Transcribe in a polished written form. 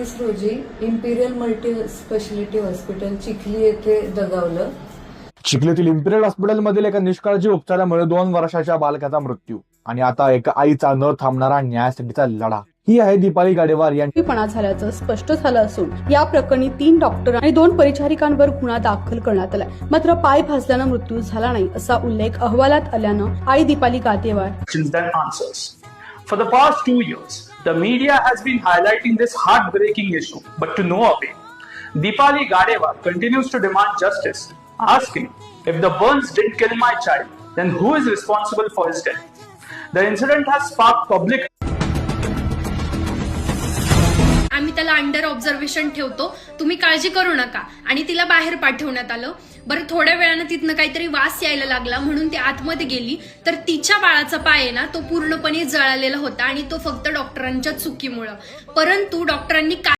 23 रोजी Imperial multi speciality hospital Chikhli येथे दगावलं. चिखलीतील Imperial हॉस्पिटलमधील एका निष्काळजी उपचारामुळे 2 वर्षाच्या बालकाचा मृत्यू आणि आता एका आईचा न थांबणारा न्यायासाठीचा लढा. ही आहे दीपाली गाडेवार यांची पणा झाल्याचं स्पष्ट झालं असून या प्रकरणी 3 डॉक्टर आणि 2 परिचारिकांवर गुन्हा दाखल करण्यात आलाय. मात्र पाय भाजल्यानं मृत्यू झाला नाही असा उल्लेख अहवालात आल्यानं आई Deepali गाडेवार For the past 2 years, the media has been highlighting this heartbreaking issue, but to no avail. Deepali Gadewar continues to demand justice, asking, if the burns didn't kill my child, then who is responsible for his death? The incident has sparked public. आम्ही त्याला under observation ठेवतो, तुम्ही काळजी करू नका, आणि तिला बाहेर पाठवण्यात आलं. बरं, थोड्या वेळानं तिथनं काहीतरी वास यायला लागला म्हणून ती आतमध्ये गेली, तर तिच्या बाळाचा पाय आहे ना तो पूर्णपणे जळालेला होता आणि तो फक्त डॉक्टरांच्या चुकीमुळं. परंतु डॉक्टरांनी